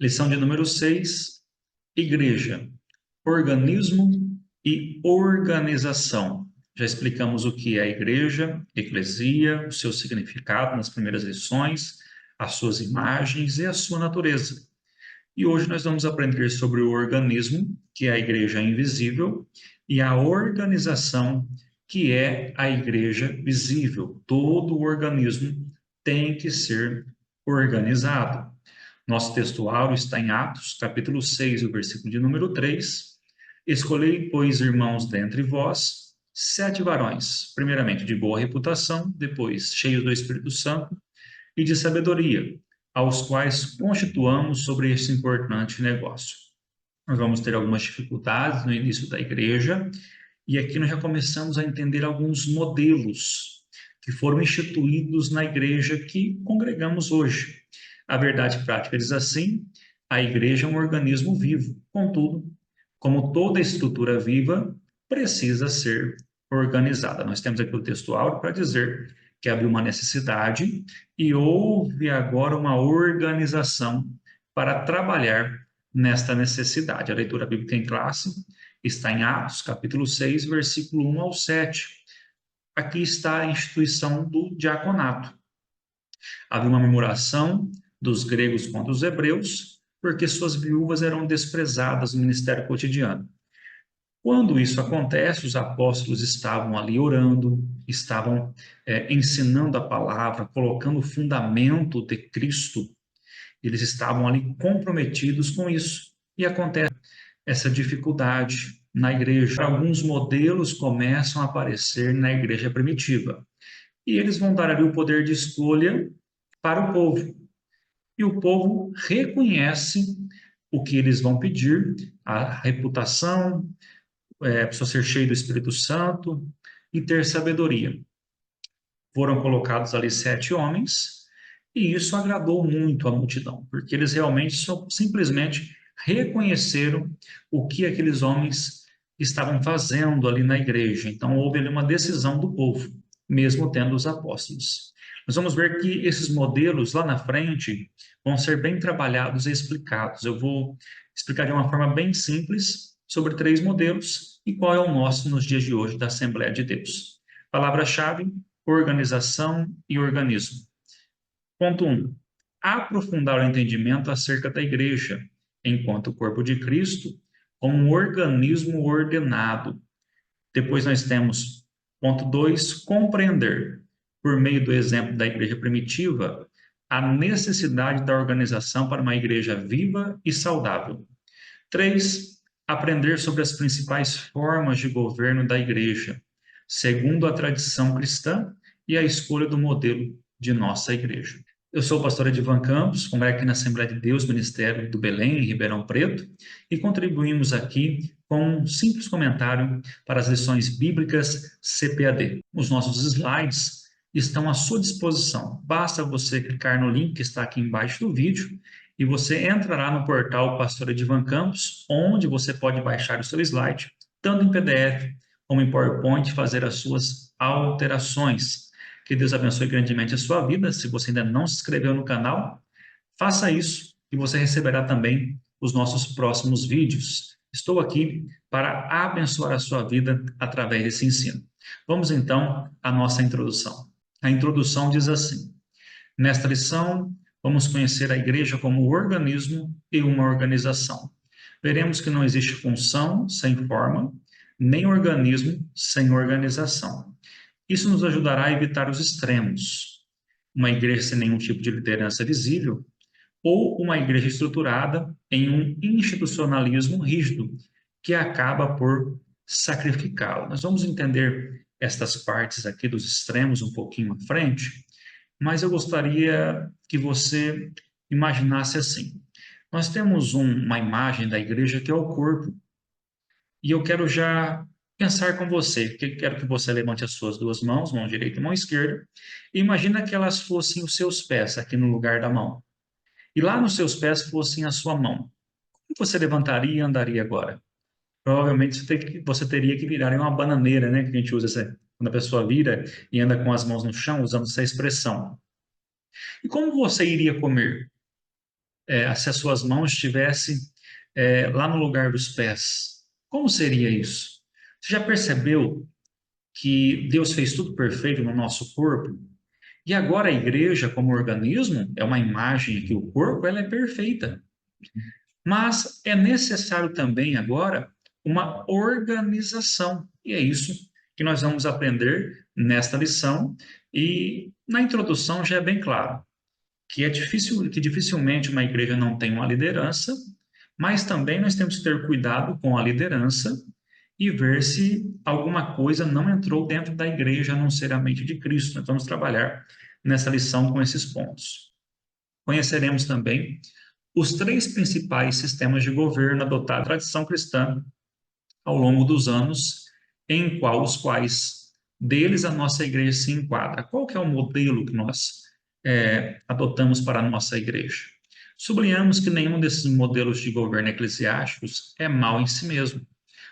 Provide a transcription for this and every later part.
Lição de número 6, Igreja, organismo e organização. Já explicamos o que é a igreja, eclesia, o seu significado nas primeiras lições, as suas imagens e a sua natureza. E hoje nós vamos aprender sobre o organismo, que é a igreja invisível, e a organização, que é a igreja visível. Todo o organismo tem que ser organizado. Nosso textuário está em Atos, capítulo 6, o versículo de número 3. Escolhei, pois, irmãos dentre vós, 7 varões, primeiramente de boa reputação, depois cheios do Espírito Santo e de sabedoria, aos quais constituamos sobre este importante negócio. Nós vamos ter algumas dificuldades no início da igreja, e aqui nós já começamos a entender alguns modelos que foram instituídos na igreja que congregamos hoje. A verdade prática diz assim: a igreja é um organismo vivo, contudo, como toda estrutura viva, precisa ser organizada. Nós temos aqui o textual para dizer que havia uma necessidade e houve agora uma organização para trabalhar nesta necessidade. A leitura bíblica em classe está em Atos, capítulo 6, versículo 1 ao 7. Aqui está a instituição do diaconato. Havia uma murmuração dos gregos contra os hebreus, porque suas viúvas eram desprezadas no ministério cotidiano. Quando isso acontece, os apóstolos estavam ali orando, estavam ensinando a palavra, colocando o fundamento de Cristo. Eles estavam ali comprometidos com isso. E acontece essa dificuldade na igreja. Alguns modelos começam a aparecer na igreja primitiva. E eles vão dar ali o poder de escolha para o povo. E o povo reconhece o que eles vão pedir, a reputação, precisa ser cheio do Espírito Santo e ter sabedoria. Foram colocados ali 7 homens, e isso agradou muito a multidão, porque eles realmente simplesmente reconheceram o que aqueles homens estavam fazendo ali na igreja. Então, houve ali uma decisão do povo, mesmo tendo os apóstolos. Nós vamos ver que esses modelos lá na frente vão ser bem trabalhados e explicados. Eu vou explicar de uma forma bem simples sobre 3 modelos e qual é o nosso nos dias de hoje da Assembleia de Deus. Palavra-chave: organização e organismo. Ponto 1. Aprofundar o entendimento acerca da igreja, enquanto corpo de Cristo, como um organismo ordenado. Depois nós temos, ponto 2, compreender, por meio do exemplo da igreja primitiva, a necessidade da organização para uma igreja viva e saudável. 3, aprender sobre as principais formas de governo da igreja, segundo a tradição cristã e a escolha do modelo de nossa igreja. Eu sou o pastor Edivan Campos, congrego aqui na Assembleia de Deus, Ministério do Belém, em Ribeirão Preto, e contribuímos aqui com um simples comentário para as lições bíblicas CPAD. Os nossos slides estão à sua disposição. Basta você clicar no link que está aqui embaixo do vídeo e você entrará no portal Pastor Edivan Campos, onde você pode baixar o seu slide, tanto em PDF como em PowerPoint, fazer as suas alterações. Que Deus abençoe grandemente a sua vida. Se você ainda não se inscreveu no canal, faça isso e você receberá também os nossos próximos vídeos. Estou aqui para abençoar a sua vida através desse ensino. Vamos então à nossa introdução. A introdução diz assim: nesta lição, vamos conhecer a igreja como organismo e uma organização. Veremos que não existe função sem forma, nem organismo sem organização. Isso nos ajudará a evitar os extremos. Uma igreja sem nenhum tipo de liderança visível, ou uma igreja estruturada em um institucionalismo rígido, que acaba por sacrificá-la. Nós vamos entender estas partes aqui dos extremos um pouquinho à frente, mas eu gostaria que você imaginasse assim. Nós temos uma imagem da igreja que é o corpo, e eu quero já pensar com você, que quero que você levante as suas 2 mãos, mão direita e mão esquerda, e imagina que elas fossem os seus pés, aqui no lugar da mão. E lá nos seus pés fossem a sua mão. Como você levantaria e andaria agora? Provavelmente você teria que virar em uma bananeira, né? Que a gente usa quando a pessoa vira e anda com as mãos no chão, usando essa expressão. E como você iria comer? se as suas mãos estivessem lá no lugar dos pés? Como seria isso? Você já percebeu que Deus fez tudo perfeito no nosso corpo? E agora a igreja, como organismo, é uma imagem que o corpo ela é perfeita. Mas é necessário também agora uma organização. E é isso que nós vamos aprender nesta lição. E na introdução já é bem claro que é difícil, que dificilmente uma igreja não tem uma liderança, mas também nós temos que ter cuidado com a liderança e ver se alguma coisa não entrou dentro da igreja, a não ser a mente de Cristo. Nós vamos trabalhar nessa lição com esses pontos. Conheceremos também os três principais sistemas de governo adotados na tradição cristã ao longo dos anos, em qual os quais deles a nossa igreja se enquadra. Qual que é o modelo que nós adotamos para a nossa igreja? Sublinhamos que nenhum desses modelos de governo eclesiásticos é mau em si mesmo.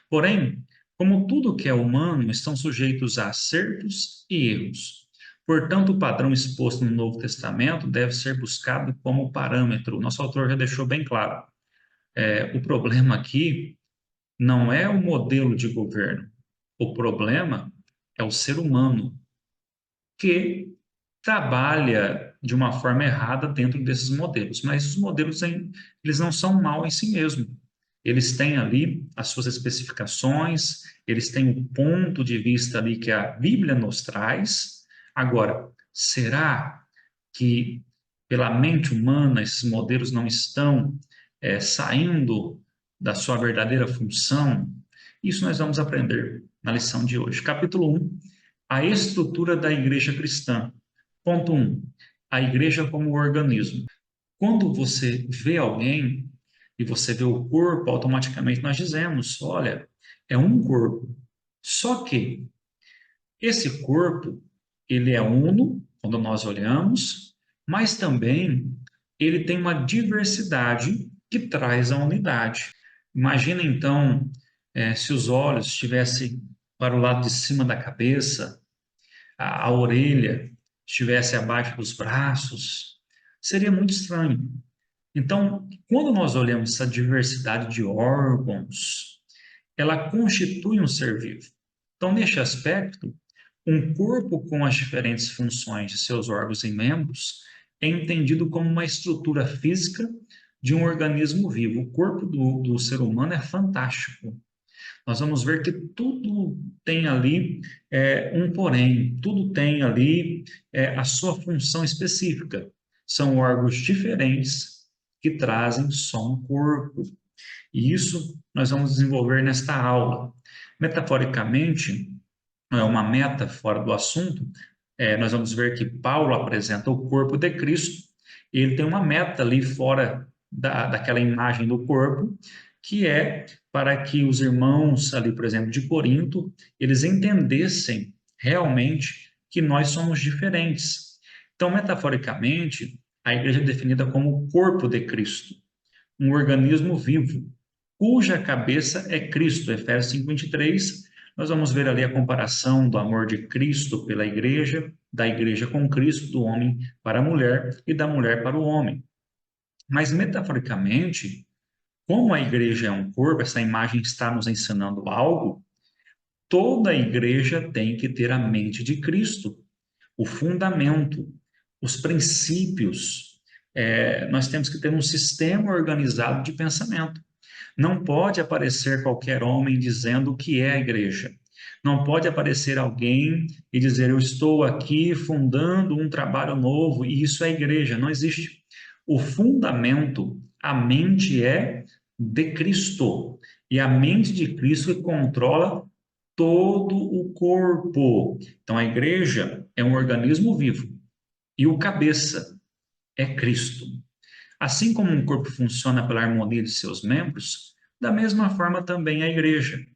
Porém, como tudo que é humano, estão sujeitos a acertos e erros. Portanto, o padrão exposto no Novo Testamento deve ser buscado como parâmetro. Nosso autor já deixou bem claro. O problema aqui não é o modelo de governo. O problema é o ser humano que trabalha de uma forma errada dentro desses modelos. Mas os modelos eles não são mal em si mesmos. Eles têm ali as suas especificações, eles têm o ponto de vista ali que a Bíblia nos traz. Agora, será que pela mente humana esses modelos não estão saindo da sua verdadeira função? Isso nós vamos aprender na lição de hoje. Capítulo 1, a estrutura da igreja cristã. Ponto 1, a igreja como organismo. Quando você vê alguém e você vê o corpo, automaticamente nós dizemos, olha, é um corpo. Só que esse corpo, ele é uno, quando nós olhamos, mas também ele tem uma diversidade que traz a unidade. Imagina então, se os olhos estivessem para o lado de cima da cabeça, a orelha estivesse abaixo dos braços, seria muito estranho. Então, quando nós olhamos essa diversidade de órgãos, ela constitui um ser vivo. Então, neste aspecto, um corpo com as diferentes funções de seus órgãos e membros é entendido como uma estrutura física de um organismo vivo. O corpo do ser humano é fantástico. Nós vamos ver que tudo tem ali um porém, tudo tem ali a sua função específica. São órgãos diferentes que trazem só um corpo. E isso nós vamos desenvolver nesta aula. Metaforicamente, não é uma meta fora do assunto, nós vamos ver que Paulo apresenta o corpo de Cristo, e ele tem uma meta ali fora daquela imagem do corpo, que é para que os irmãos ali, por exemplo, de Corinto, eles entendessem realmente que nós somos diferentes. Então, metaforicamente, a igreja é definida como o corpo de Cristo, um organismo vivo, cuja cabeça é Cristo. Efésios 5:23, nós vamos ver ali a comparação do amor de Cristo pela igreja, da igreja com Cristo, do homem para a mulher e da mulher para o homem. Mas, metaforicamente, como a igreja é um corpo, essa imagem está nos ensinando algo, toda a igreja tem que ter a mente de Cristo, o fundamento, os princípios. Nós temos que ter um sistema organizado de pensamento. Não pode aparecer qualquer homem dizendo o que é a igreja. Não pode aparecer alguém e dizer, eu estou aqui fundando um trabalho novo e isso é igreja. Não existe. O fundamento, a mente é de Cristo. E a mente de Cristo que controla todo o corpo. Então, a igreja é um organismo vivo. E o cabeça é Cristo. Assim como um corpo funciona pela harmonia de seus membros, da mesma forma também a igreja.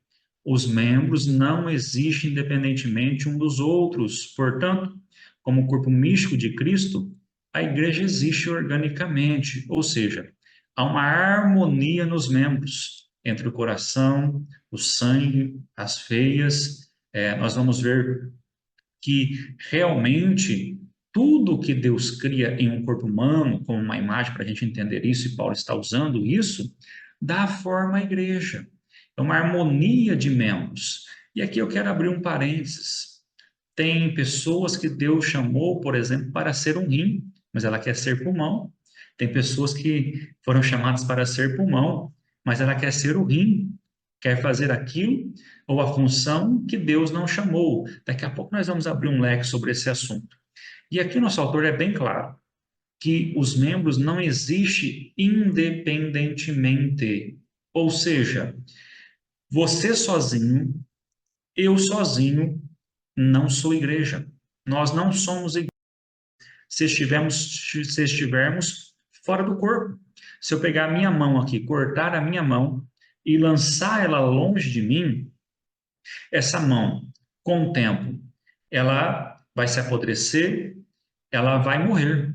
Os membros não existem independentemente um dos outros. Portanto, como o corpo místico de Cristo, a igreja existe organicamente, ou seja, há uma harmonia nos membros, entre o coração, o sangue, as veias. Nós vamos ver que realmente tudo que Deus cria em um corpo humano, como uma imagem para a gente entender isso, e Paulo está usando isso, dá forma à igreja. É uma harmonia de membros. E aqui eu quero abrir um parênteses. Tem pessoas que Deus chamou, por exemplo, para ser um rim, mas ela quer ser pulmão. Tem pessoas que foram chamadas para ser pulmão, mas ela quer ser o rim, quer fazer aquilo ou a função que Deus não chamou. Daqui a pouco nós vamos abrir um leque sobre esse assunto. E aqui o nosso autor é bem claro que os membros não existem independentemente. Ou seja, você sozinho, eu sozinho, não sou igreja. Nós não somos igreja se estivermos fora do corpo. Se eu pegar a minha mão aqui, cortar a minha mão e lançar ela longe de mim, essa mão, com o tempo, ela vai se apodrecer, ela vai morrer.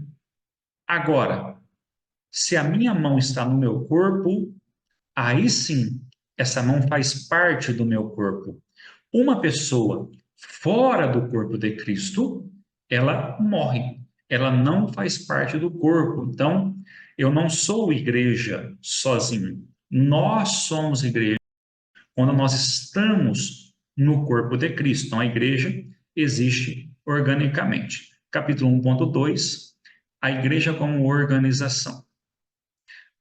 Agora, se a minha mão está no meu corpo, aí sim, essa mão faz parte do meu corpo. Uma pessoa fora do corpo de Cristo, ela morre. Ela não faz parte do corpo. Então, eu não sou igreja sozinho. Nós somos igreja quando nós estamos no corpo de Cristo. Então, a igreja existe organicamente. Capítulo 1.2, a igreja como organização.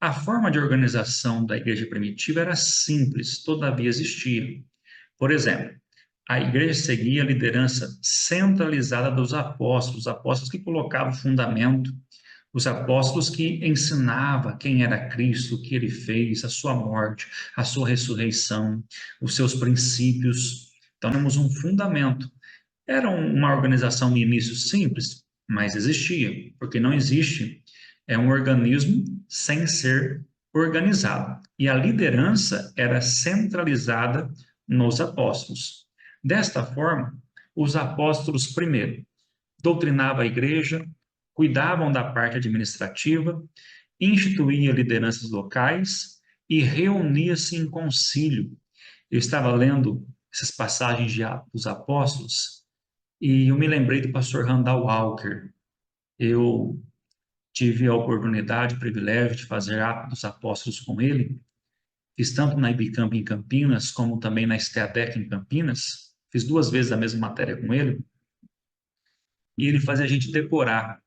A forma de organização da igreja primitiva era simples, todavia existia. Por exemplo, a igreja seguia a liderança centralizada dos apóstolos, os apóstolos que colocavam o fundamento, os apóstolos que ensinavam quem era Cristo, o que ele fez, a sua morte, a sua ressurreição, os seus princípios. Então, temos um fundamento. Era uma organização no início simples, mas existia, porque não existe um organismo sem ser organizado. E a liderança era centralizada nos apóstolos. Desta forma, os apóstolos, primeiro, doutrinavam a igreja, cuidavam da parte administrativa, instituía lideranças locais e reunia-se em concílio. Eu estava lendo essas passagens de Atos dos Apóstolos e eu me lembrei do pastor Randall Walker. Eu tive a oportunidade, o privilégio de fazer Atos dos Apóstolos com ele. Fiz tanto na Ibicamp em Campinas, como também na Steadec em Campinas. Fiz 2 vezes a mesma matéria com ele. E ele fazia a gente decorar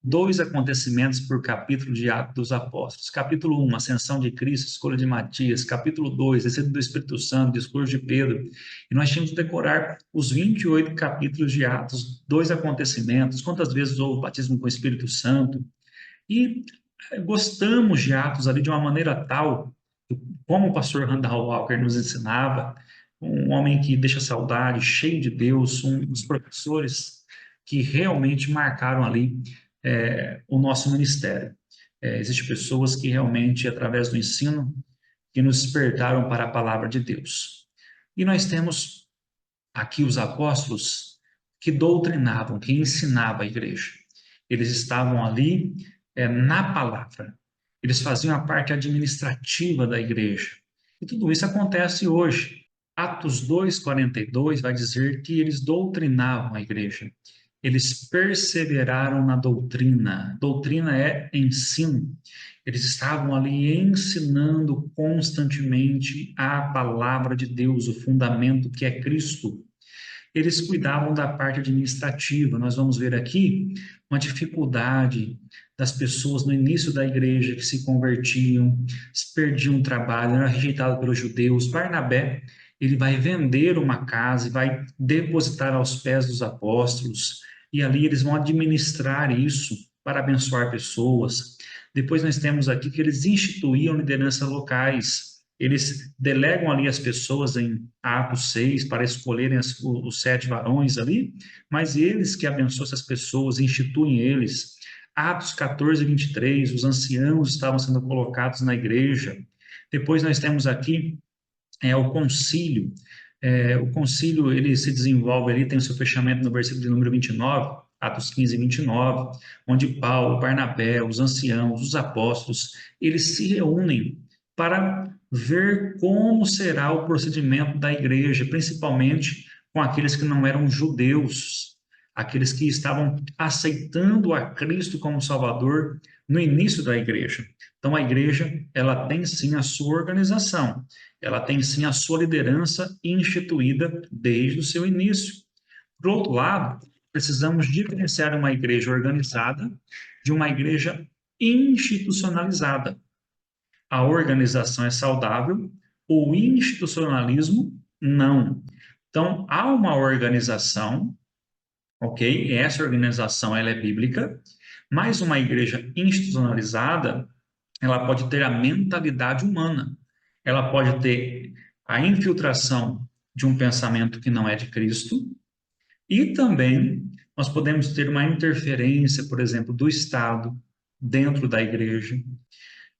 2 acontecimentos por capítulo de Atos dos Apóstolos. Capítulo 1, ascensão de Cristo, escolha de Matias. Capítulo 2, descida do Espírito Santo, discurso de Pedro. E nós tínhamos que decorar os 28 capítulos de Atos, 2 acontecimentos, quantas vezes houve batismo com o Espírito Santo. E gostamos de Atos ali de uma maneira tal, como o pastor Randall Walker nos ensinava, um homem que deixa saudade, cheio de Deus, um dos professores que realmente marcaram ali o nosso ministério. Existem pessoas que realmente, através do ensino, que nos despertaram para a palavra de Deus. E nós temos aqui os apóstolos que doutrinavam, que ensinavam a igreja. Eles estavam ali na palavra. Eles faziam a parte administrativa da igreja. E tudo isso acontece hoje. Atos 2:42 vai dizer que eles doutrinavam a igreja. Eles perseveraram na doutrina. Doutrina é ensino. Eles estavam ali ensinando constantemente a palavra de Deus, o fundamento que é Cristo. Eles cuidavam da parte administrativa. Nós vamos ver aqui uma dificuldade das pessoas no início da igreja que se convertiam, perdiam o trabalho, eram rejeitados pelos judeus. Barnabé, ele vai vender uma casa e vai depositar aos pés dos apóstolos, e ali eles vão administrar isso para abençoar pessoas. Depois nós temos aqui que eles instituíam lideranças locais. Eles delegam ali as pessoas em Atos 6 para escolherem os 7 varões ali, mas eles que abençoam essas pessoas, instituem eles. Atos 14:23, os anciãos estavam sendo colocados na igreja. Depois nós temos aqui o concílio. O concílio, ele se desenvolve ali, tem o seu fechamento no versículo de número 29, Atos 15:29, onde Paulo, Barnabé, os anciãos, os apóstolos, eles se reúnem para ver como será o procedimento da igreja, principalmente com aqueles que não eram judeus. aqueles que estavam aceitando a Cristo como Salvador no início da igreja. Então, a igreja, ela tem sim a sua organização, ela tem sim a sua liderança instituída desde o seu início. Por outro lado, precisamos diferenciar uma igreja organizada de uma igreja institucionalizada. A organização é saudável, o institucionalismo não. Então, há uma organização, ok? Essa organização ela é bíblica, mas uma igreja institucionalizada, ela pode ter a mentalidade humana, ela pode ter a infiltração de um pensamento que não é de Cristo, e também nós podemos ter uma interferência, por exemplo, do Estado dentro da igreja.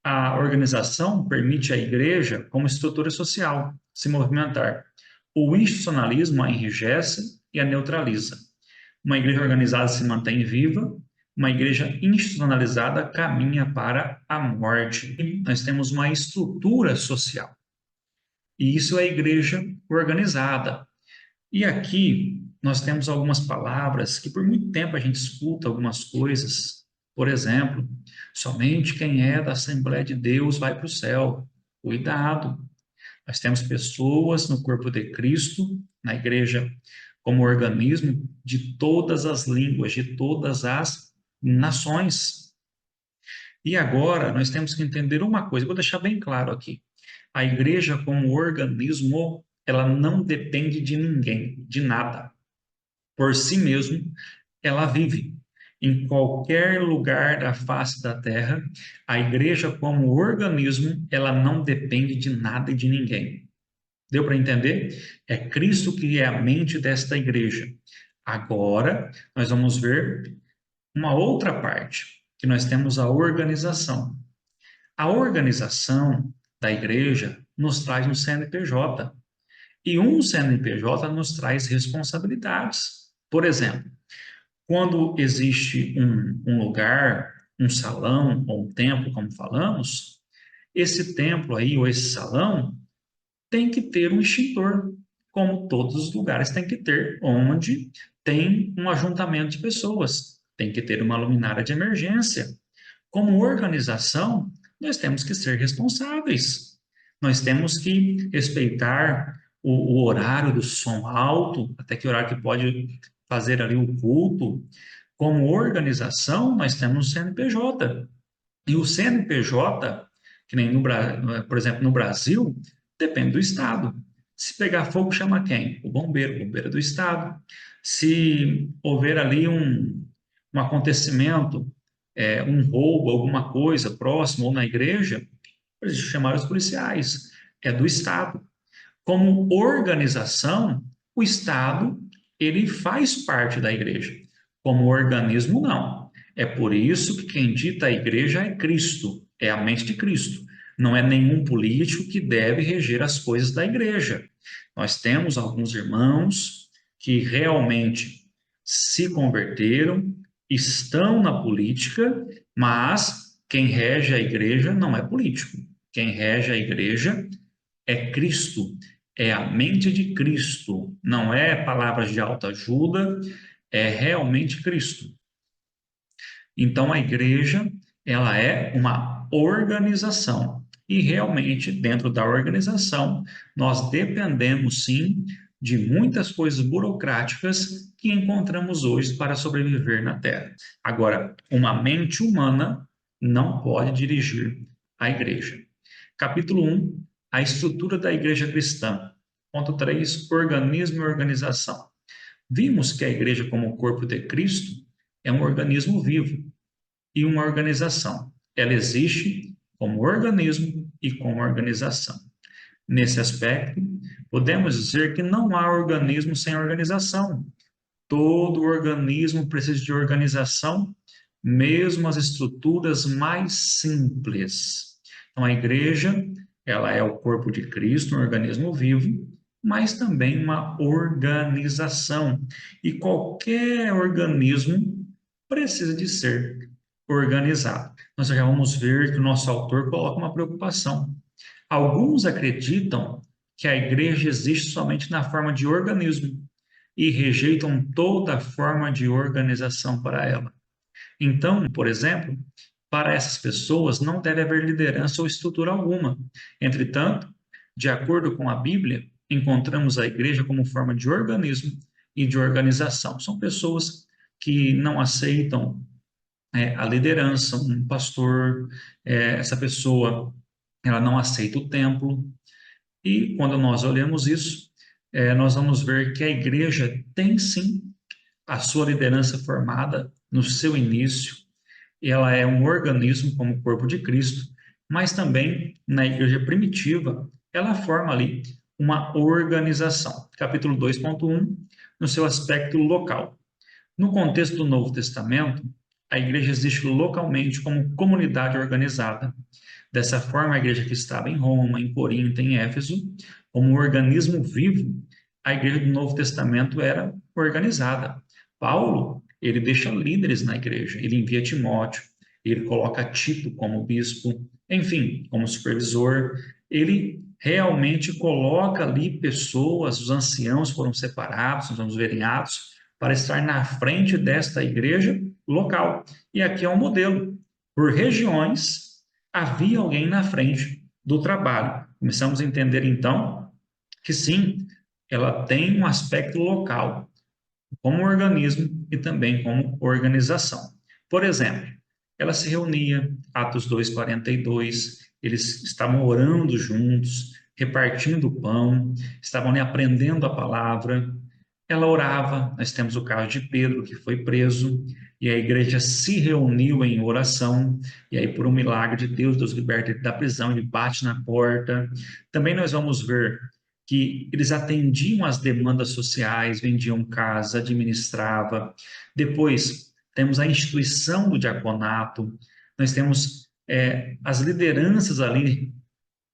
A organização permite à igreja, como estrutura social, se movimentar. O institucionalismo a enrijece e a neutraliza. Uma igreja organizada se mantém viva, uma igreja institucionalizada caminha para a morte. E nós temos uma estrutura social. E isso é a igreja organizada. E aqui nós temos algumas palavras que por muito tempo a gente escuta algumas coisas. Por exemplo, somente quem é da Assembleia de Deus vai para o céu. Cuidado! Nós temos pessoas no corpo de Cristo, na igreja, como organismo de todas as línguas, de todas as nações. E agora nós temos que entender uma coisa, vou deixar bem claro aqui. A igreja, como organismo, ela não depende de ninguém, de nada. Por si mesmo, ela vive. Em qualquer lugar da face da terra, a igreja, como organismo, ela não depende de nada e de ninguém. Deu para entender? É Cristo que é a mente desta igreja. Agora, nós vamos ver uma outra parte, que nós temos a organização. A organização da igreja nos traz um CNPJ. E um CNPJ nos traz responsabilidades. Por exemplo, quando existe um lugar, um salão ou um templo, como falamos, esse templo aí ou esse salão tem que ter um extintor, como todos os lugares tem que ter, onde tem um ajuntamento de pessoas, tem que ter uma luminária de emergência. Como organização, nós temos que ser responsáveis. Nós temos que respeitar o horário do som alto, até que horário que pode fazer ali o culto. Como organização, nós temos o CNPJ. E o CNPJ, que nem por exemplo, no Brasil, depende do Estado. Se pegar fogo, chama quem? O bombeiro do Estado. Se houver ali um acontecimento, um roubo, alguma coisa próximo ou na igreja, eles chamaram os policiais. É do Estado. Como organização, o Estado, ele faz parte da igreja. Como organismo, não. É por isso que quem dita a igreja é Cristo, é a mente de Cristo. Não é nenhum político que deve reger as coisas da igreja. Nós temos alguns irmãos que realmente se converteram, estão na política, mas quem rege a igreja não é político. Quem rege a igreja é Cristo, é a mente de Cristo, não é palavras de autoajuda, é realmente Cristo. Então, a igreja, ela é uma organização. E realmente, dentro da organização, nós dependemos, sim, de muitas coisas burocráticas que encontramos hoje para sobreviver na Terra. Agora, uma mente humana não pode dirigir a igreja. Capítulo 1, a estrutura da igreja cristã. Ponto 3, organismo e organização. Vimos que a igreja, como o corpo de Cristo, é um organismo vivo e uma organização. Ela existe como organismo e como organização. Nesse aspecto, podemos dizer que não há organismo sem organização. Todo organismo precisa de organização, mesmo as estruturas mais simples. Então, a igreja, ela é o corpo de Cristo, um organismo vivo, mas também uma organização. E qualquer organismo precisa de ser organizado. Nós já vamos ver que o nosso autor coloca uma preocupação. Alguns acreditam que a igreja existe somente na forma de organismo e rejeitam toda forma de organização para ela. Então, por exemplo, para essas pessoas não deve haver liderança ou estrutura alguma. Entretanto, de acordo com a Bíblia, encontramos a igreja como forma de organismo e de organização. São pessoas que não aceitam a liderança, um pastor, essa pessoa, ela não aceita o templo. E quando nós olhamos isso, nós vamos ver que a igreja tem sim a sua liderança formada no seu início, ela é um organismo como o corpo de Cristo, mas também na igreja primitiva, ela forma ali uma organização. Capítulo 2.1, no seu aspecto local. No contexto do Novo Testamento, a igreja existe localmente como comunidade organizada. Dessa forma, a igreja que estava em Roma, em Corinto, em Éfeso, como um organismo vivo, a igreja do Novo Testamento era organizada. Paulo, ele deixa líderes na igreja, ele envia Timóteo, ele coloca Tito como bispo, enfim, como supervisor, ele realmente coloca ali pessoas, os anciãos foram separados, nós vamos ver em Atos, para estar na frente desta igreja local. E aqui é um modelo. Por regiões, havia alguém na frente do trabalho. Começamos a entender, então, que sim, ela tem um aspecto local, como organismo e também como organização. Por exemplo, ela se reunia, Atos 2:42, eles estavam orando juntos, repartindo o pão, estavam ali aprendendo a palavra. Ela orava, nós temos o caso de Pedro, que foi preso, e a igreja se reuniu em oração, e aí, por um milagre de Deus, Deus liberta ele da prisão, ele bate na porta. Também nós vamos ver que eles atendiam às demandas sociais, vendiam casa, administrava. Depois, temos a instituição do diaconato, nós temos as lideranças ali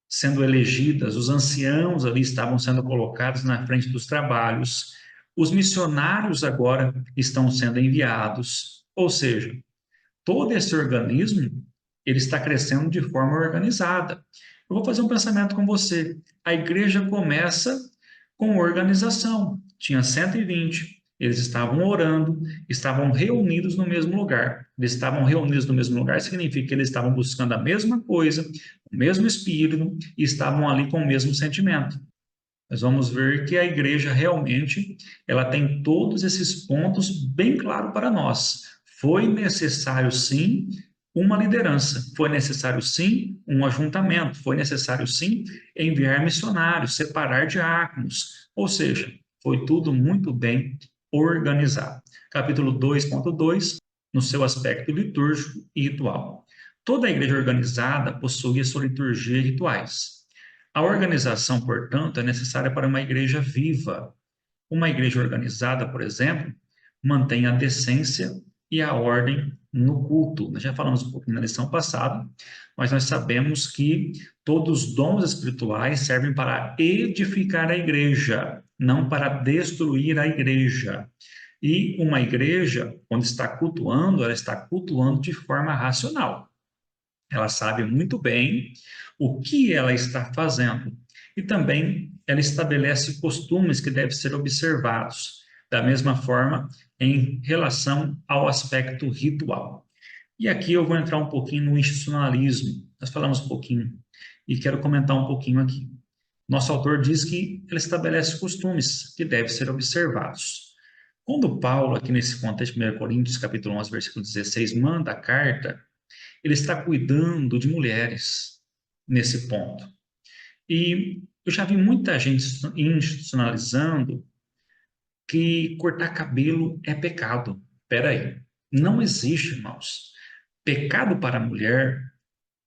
sendo elegidas, os anciãos ali estavam sendo colocados na frente dos trabalhos, os missionários agora estão sendo enviados, ou seja, todo esse organismo ele está crescendo de forma organizada. Eu vou fazer um pensamento com você. A igreja começa com organização. Tinha 120, eles estavam orando, estavam reunidos no mesmo lugar. Eles estavam reunidos no mesmo lugar significa que eles estavam buscando a mesma coisa, o mesmo espírito e estavam ali com o mesmo sentimento. Nós vamos ver que a igreja realmente ela tem todos esses pontos bem claros para nós. Foi necessário sim uma liderança, foi necessário sim um ajuntamento, foi necessário sim enviar missionários, separar diáconos, ou seja, foi tudo muito bem organizado. Capítulo 2.2, no seu aspecto litúrgico e ritual. Toda a igreja organizada possui sua liturgia e rituais. A organização, portanto, é necessária para uma igreja viva. Uma igreja organizada, por exemplo, mantém a decência e a ordem no culto. Nós já falamos um pouquinho na lição passada, mas nós sabemos que todos os dons espirituais servem para edificar a igreja, não para destruir a igreja. E uma igreja, quando está cultuando, ela está cultuando de forma racional. Ela sabe muito bem o que ela está fazendo. E também ela estabelece costumes que devem ser observados, da mesma forma em relação ao aspecto ritual. E aqui eu vou entrar um pouquinho no institucionalismo. Nós falamos um pouquinho e quero comentar um pouquinho aqui. Nosso autor diz que ele estabelece costumes que devem ser observados. Quando Paulo, aqui nesse contexto, 1 Coríntios, capítulo 11, versículo 16, manda a carta, ele está cuidando de mulheres nesse ponto. E eu já vi muita gente institucionalizando que cortar cabelo é pecado. Espera aí, não existe, irmãos, pecado para a mulher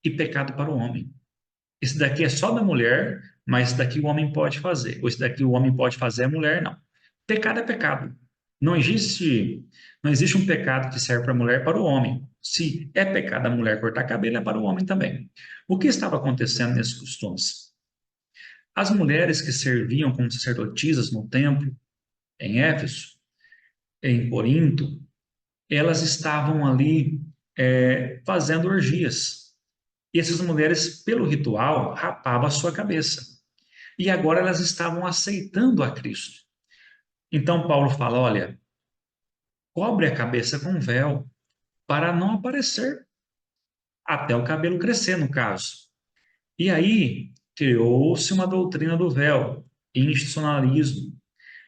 e pecado para o homem. Esse daqui é só da mulher, mas esse daqui o homem pode fazer. Ou esse daqui o homem pode fazer, a mulher não. Pecado é pecado. Não existe um pecado que serve para a mulher e para o homem. Se é pecado a mulher cortar cabelo, é para o homem também. O que estava acontecendo nesses costumes? As mulheres que serviam como sacerdotisas no templo, em Éfeso, em Corinto, elas estavam ali fazendo orgias. E essas mulheres, pelo ritual, rapavam a sua cabeça. E agora elas estavam aceitando a Cristo. Então Paulo fala, olha, cobre a cabeça com véu para não aparecer até o cabelo crescer, no caso. E aí criou-se uma doutrina do véu, institucionalismo.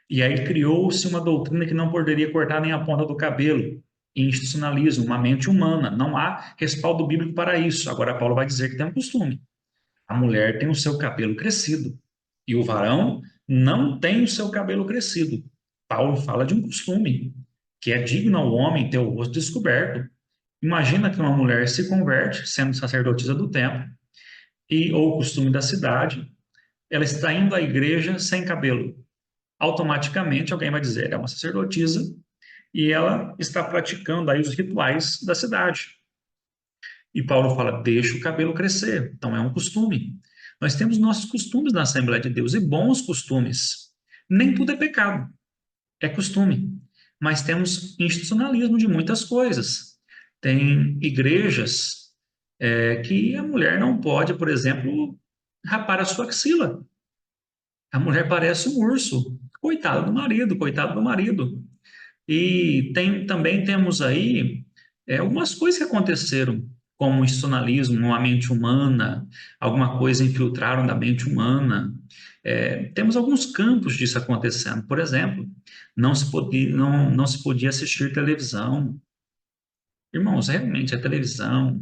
E aí criou-se uma doutrina que não poderia cortar nem a ponta do cabelo, institucionalismo, uma mente humana. Não há respaldo bíblico para isso. Agora Paulo vai dizer que tem um costume. A mulher tem o seu cabelo crescido e o varão não tem o seu cabelo crescido. Paulo fala de um costume que é digno ao homem ter o rosto descoberto. Imagina que uma mulher se converte, sendo sacerdotisa do templo, ou costume da cidade, ela está indo à igreja sem cabelo. Automaticamente alguém vai dizer, é uma sacerdotisa e ela está praticando aí os rituais da cidade. E Paulo fala, deixa o cabelo crescer. Então é um costume. Nós temos nossos costumes na Assembleia de Deus e bons costumes. Nem tudo é pecado, é costume. Mas temos institucionalismo de muitas coisas. Tem igrejas que a mulher não pode, por exemplo, rapar a sua axila. A mulher parece um urso. Coitado do marido, coitado do marido. E também temos aí algumas coisas que aconteceram, como o institucionalismo, a mente humana, alguma coisa infiltraram da mente humana. Temos alguns campos disso acontecendo. Por exemplo, não se podia assistir televisão. Irmãos, realmente a televisão,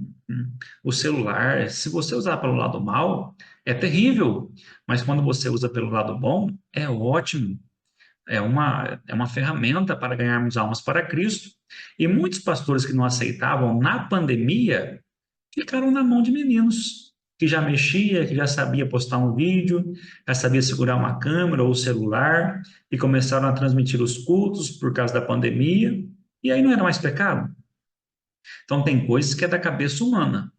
o celular, se você usar pelo lado mal, é terrível. Mas quando você usa pelo lado bom, é ótimo. É uma ferramenta para ganharmos almas para Cristo. E muitos pastores que não aceitavam na pandemia ficaram na mão de meninos que já mexia, que já sabia postar um vídeo, já sabia segurar uma câmera ou celular, e começaram a transmitir os cultos por causa da pandemia. E aí não era mais pecado? Então tem coisas que é da cabeça humana,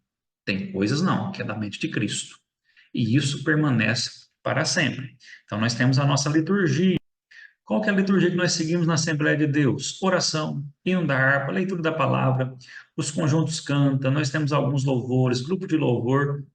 tem coisas não, que é da mente de Cristo. E isso permanece para sempre. Então nós temos a nossa liturgia. Qual que é a liturgia que nós seguimos na Assembleia de Deus? Oração, hino da harpa, leitura da palavra, os conjuntos cantam, nós temos alguns louvores, grupo de louvor,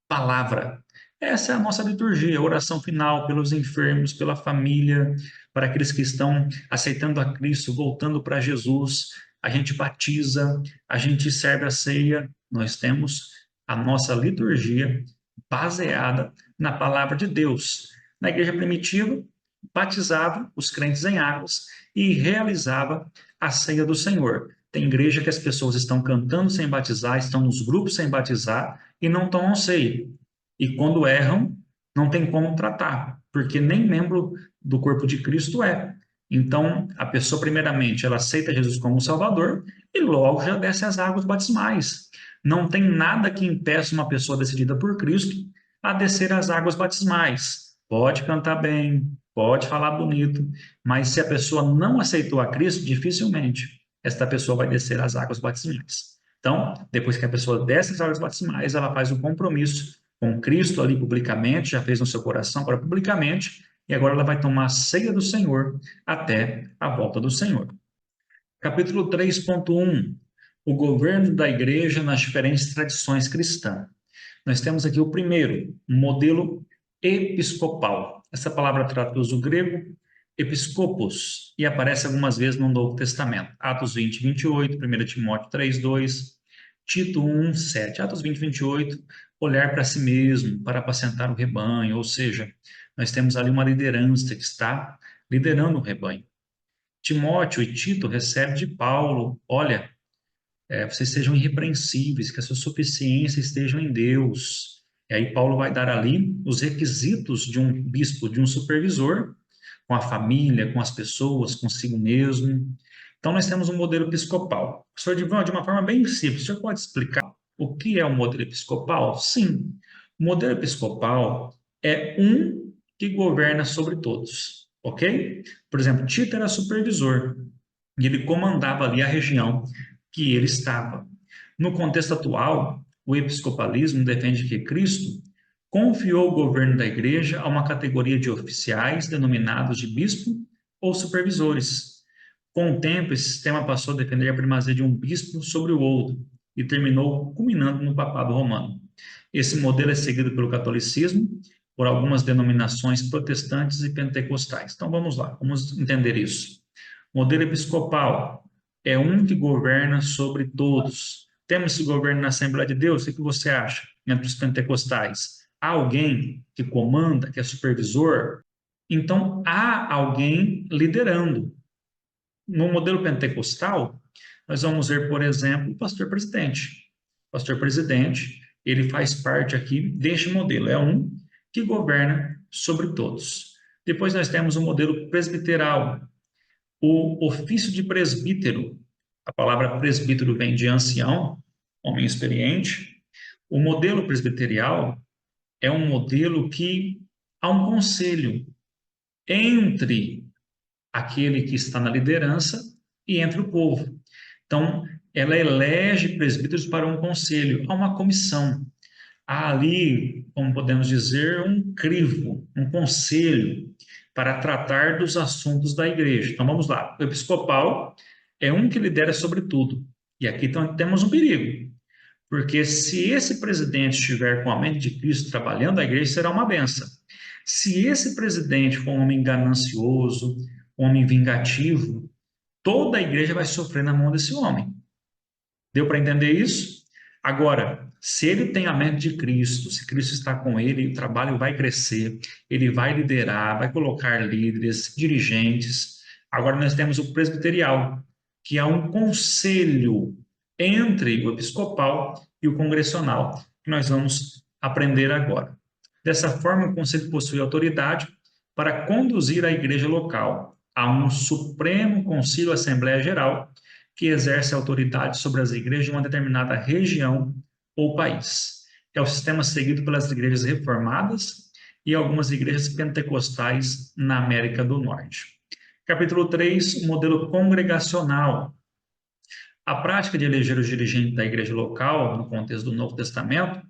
palavra. Essa é a nossa liturgia, oração final pelos enfermos, pela família, para aqueles que estão aceitando a Cristo, voltando para Jesus. A gente batiza, a gente serve a ceia. Nós temos a nossa liturgia baseada na palavra de Deus. Na igreja primitiva, batizava os crentes em águas e realizava a ceia do Senhor. Tem igreja que as pessoas estão cantando sem batizar, estão nos grupos sem batizar e não tomam ceia. E quando erram, não tem como tratar, porque nem membro do corpo de Cristo é. Então, a pessoa, primeiramente, ela aceita Jesus como Salvador e logo já desce as águas batismais. Não tem nada que impeça uma pessoa decidida por Cristo a descer as águas batismais. Pode cantar bem, pode falar bonito, mas se a pessoa não aceitou a Cristo, dificilmente esta pessoa vai descer as águas batismais. Então, depois que a pessoa desce as águas batismais, ela faz um compromisso com Cristo ali publicamente, já fez no seu coração, agora publicamente, e agora ela vai tomar a ceia do Senhor até a volta do Senhor. Capítulo 3.1. O governo da igreja nas diferentes tradições cristãs. Nós temos aqui o primeiro, modelo episcopal. Essa palavra traduz o grego episcopos e aparece algumas vezes no Novo Testamento. Atos 20, 28, 1 Timóteo 3, 2, Tito 1, 7. Atos 20, 28, olhar para si mesmo, para apacentar o rebanho, ou seja, nós temos ali uma liderança que está liderando o rebanho. Timóteo e Tito recebem de Paulo, olha, vocês sejam irrepreensíveis, que a sua suficiência esteja em Deus. E aí Paulo vai dar ali os requisitos de um bispo, de um supervisor, com a família, com as pessoas, consigo mesmo. Então nós temos um modelo episcopal. Professor Divan, de uma forma bem simples, o senhor pode explicar o que é o modelo episcopal? Sim, o modelo episcopal é um que governa sobre todos, ok? Por exemplo, Tito era supervisor e ele comandava ali a região que ele estava. No contexto atual, o episcopalismo defende que Cristo confiou o governo da igreja a uma categoria de oficiais denominados de bispo ou supervisores. Com o tempo, esse sistema passou a defender a primazia de um bispo sobre o outro e terminou culminando no papado romano. Esse modelo é seguido pelo catolicismo por algumas denominações protestantes e pentecostais. Então vamos lá, vamos entender isso. Modelo episcopal é um que governa sobre todos. Temos esse governo na Assembleia de Deus? O que você acha entre os pentecostais? Há alguém que comanda, que é supervisor? Então, há alguém liderando. No modelo pentecostal, nós vamos ver, por exemplo, o pastor presidente. O pastor presidente, ele faz parte aqui deste modelo, é um que governa sobre todos. Depois nós temos o modelo presbiteral, o ofício de presbítero. A palavra presbítero vem de ancião, homem experiente. O modelo presbiterial é um modelo que há um conselho entre aquele que está na liderança e entre o povo. Então, ela elege presbíteros para um conselho, há uma comissão. Há ali, como podemos dizer, um crivo, um conselho para tratar dos assuntos da igreja. Então, vamos lá. O episcopal é um que lidera sobre tudo. E aqui então, temos um perigo, porque se esse presidente estiver com a mente de Cristo trabalhando, a igreja será uma benção. Se esse presidente for um homem ganancioso, um homem vingativo, toda a igreja vai sofrer na mão desse homem. Deu para entender isso? Agora, se ele tem a mente de Cristo, se Cristo está com ele, o trabalho vai crescer, ele vai liderar, vai colocar líderes, dirigentes. Agora nós temos o presbiterial, que é um conselho entre o episcopal e o congressional, que nós vamos aprender agora. Dessa forma, o conselho possui autoridade para conduzir a igreja local a um Supremo Concílio Assembleia Geral, que exerce autoridade sobre as igrejas de uma determinada região ou país. É o sistema seguido pelas igrejas reformadas e algumas igrejas pentecostais na América do Norte. Capítulo 3, o modelo congregacional. A prática de eleger os dirigentes da igreja local, no contexto do Novo Testamento,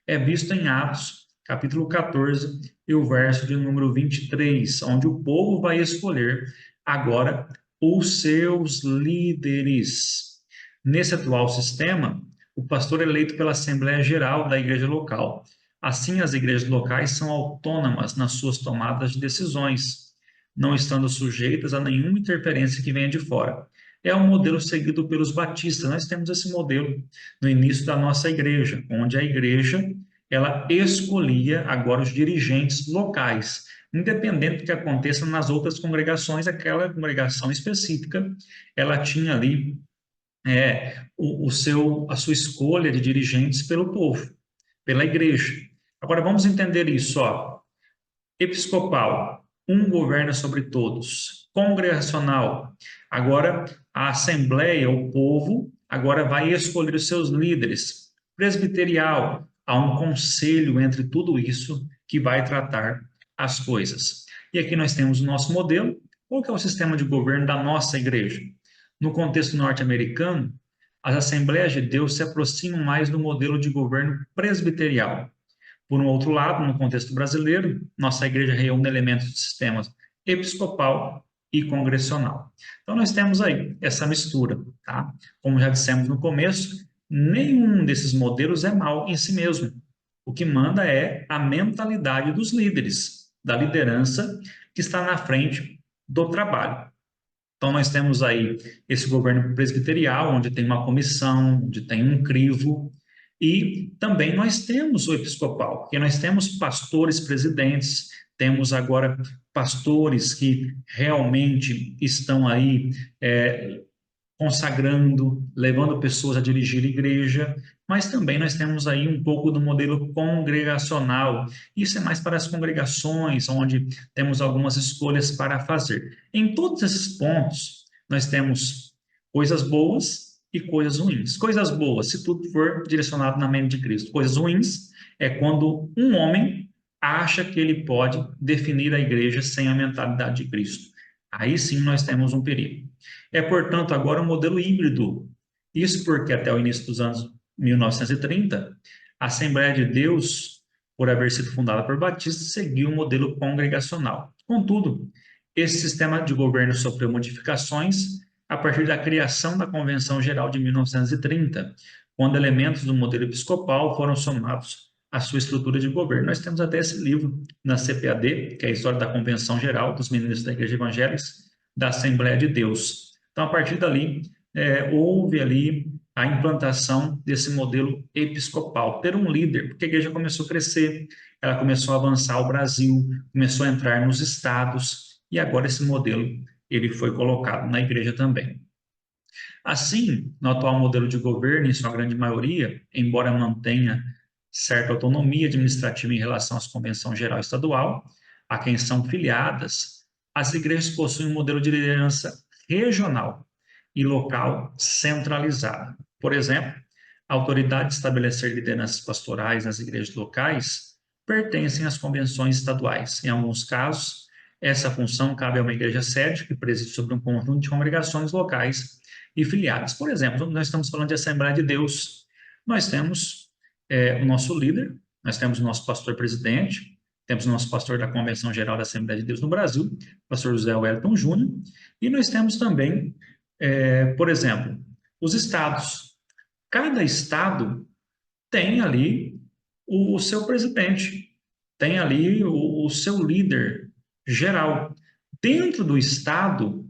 é visto em Atos, capítulo 14, e o verso de número 23, onde o povo vai escolher agora os seus líderes. Nesse atual sistema, o pastor é eleito pela Assembleia Geral da igreja local. Assim, as igrejas locais são autônomas nas suas tomadas de decisões, não estando sujeitas a nenhuma interferência que venha de fora. É um modelo seguido pelos batistas. Nós temos esse modelo no início da nossa igreja, onde a igreja ela escolhia agora os dirigentes locais, independente do que aconteça nas outras congregações, aquela congregação específica, ela tinha ali a sua escolha de dirigentes pelo povo, pela igreja. Agora vamos entender isso, ó. Episcopal, um governa sobre todos. Congregacional, agora a assembleia, o povo, agora vai escolher os seus líderes. Presbiterial, há um conselho entre tudo isso que vai tratar as coisas. E aqui nós temos o nosso modelo. Qual que é o sistema de governo da nossa igreja? No contexto norte-americano, as Assembleias de Deus se aproximam mais do modelo de governo presbiterial. Por um outro lado, no contexto brasileiro, nossa igreja reúne elementos de sistemas episcopal e congressional. Então, nós temos aí essa mistura, tá? Como já dissemos no começo, nenhum desses modelos é mal em si mesmo. O que manda é a mentalidade dos líderes, da liderança que está na frente do trabalho. Então, nós temos aí esse governo presbiterial, onde tem uma comissão, onde tem um crivo, e também nós temos o episcopal, porque nós temos pastores presidentes, temos agora pastores que realmente estão aí consagrando, levando pessoas a dirigir a igreja, mas também nós temos aí um pouco do modelo congregacional. Isso é mais para as congregações, onde temos algumas escolhas para fazer. Em todos esses pontos, nós temos coisas boas e coisas ruins. Coisas boas, se tudo for direcionado na mente de Cristo. Coisas ruins é quando um homem acha que ele pode definir a igreja sem a mentalidade de Cristo. Aí sim nós temos um perigo. É, portanto, agora um modelo híbrido. Isso porque até o início dos anos 1930, a Assembleia de Deus, por haver sido fundada por batistas, seguiu um modelo congregacional. Contudo, esse sistema de governo sofreu modificações a partir da criação da Convenção Geral de 1930, quando elementos do modelo episcopal foram somados a sua estrutura de governo. Nós temos até esse livro na CPAD, que é a História da Convenção Geral dos Ministros da Igreja Evangélica da Assembleia de Deus. Então, a partir dali, houve ali a implantação desse modelo episcopal, ter um líder, porque a igreja começou a crescer, ela começou a avançar o Brasil, começou a entrar nos estados, e agora esse modelo ele foi colocado na igreja também. Assim, no atual modelo de governo, em sua grande maioria, embora mantenha certa autonomia administrativa em relação à Convenção Geral Estadual, a quem são filiadas, as igrejas possuem um modelo de liderança regional e local centralizada. Por exemplo, a autoridade de estabelecer lideranças pastorais nas igrejas locais pertencem às convenções estaduais. Em alguns casos, essa função cabe a uma igreja sede, que preside sobre um conjunto de congregações locais e filiadas. Por exemplo, nós estamos falando de Assembleia de Deus. Nós temos o nosso líder, nós temos o nosso pastor-presidente, temos o nosso pastor da Convenção Geral da Assembleia de Deus no Brasil, pastor José Wellington Júnior, e nós temos também, por exemplo, os estados. Cada estado tem ali o seu presidente, tem ali o seu líder geral. Dentro do estado,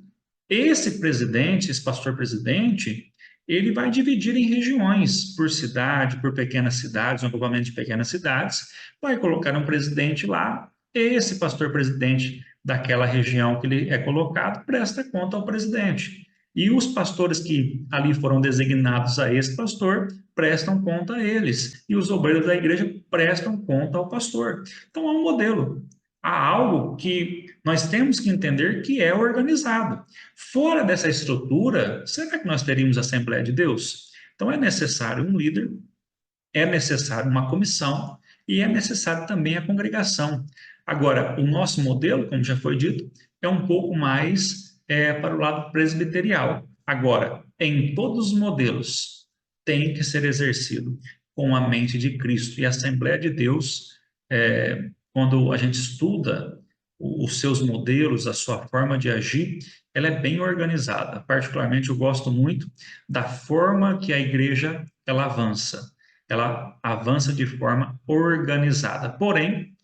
esse presidente, esse pastor-presidente, ele vai dividir em regiões, por cidade, por pequenas cidades, um agrupamento de pequenas cidades, vai colocar um presidente lá, esse pastor-presidente daquela região que ele é colocado presta conta ao presidente. E os pastores que ali foram designados a esse pastor prestam conta a eles. E os obreiros da igreja prestam conta ao pastor. Então, há um modelo. Há algo que nós temos que entender que é organizado. Fora dessa estrutura, será que nós teríamos a Assembleia de Deus? Então, é necessário um líder, é necessário uma comissão e é necessário também a congregação. Agora, o nosso modelo, como já foi dito, é um pouco mais para o lado presbiterial. Agora, em todos os modelos, tem que ser exercido com a mente de Cristo. E a Assembleia de Deus, quando a gente estuda os seus modelos, a sua forma de agir, ela é bem organizada. Particularmente, eu gosto muito da forma que a igreja ela avança. Ela avança de forma organizada. Porém,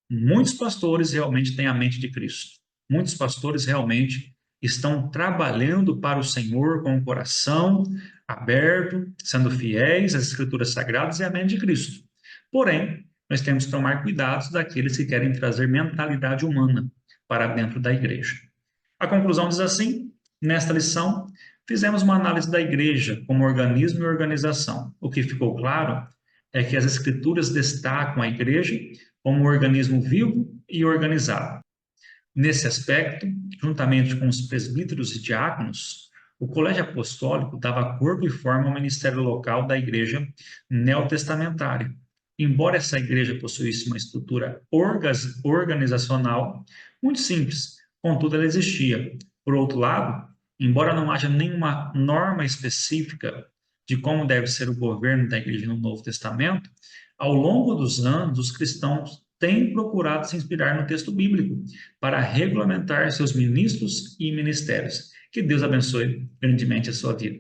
muitos pastores realmente têm a mente de Cristo. Muitos pastores realmente estão trabalhando para o Senhor com o coração aberto, sendo fiéis às Escrituras Sagradas e à mente de Cristo. Porém, nós temos que tomar cuidado daqueles que querem trazer mentalidade humana para dentro da igreja. A conclusão diz assim: nesta lição, fizemos uma análise da igreja como organismo e organização. O que ficou claro é que as Escrituras destacam a igreja como um organismo vivo e organizado. Nesse aspecto, juntamente com os presbíteros e diáconos, o Colégio Apostólico dava corpo e forma ao ministério local da igreja neotestamentária. Embora essa igreja possuísse uma estrutura organizacional muito simples, contudo ela existia. Por outro lado, embora não haja nenhuma norma específica de como deve ser o governo da igreja no Novo Testamento, ao longo dos anos, os cristãos têm procurado se inspirar no texto bíblico para regulamentar seus ministros e ministérios. Que Deus abençoe grandemente a sua vida.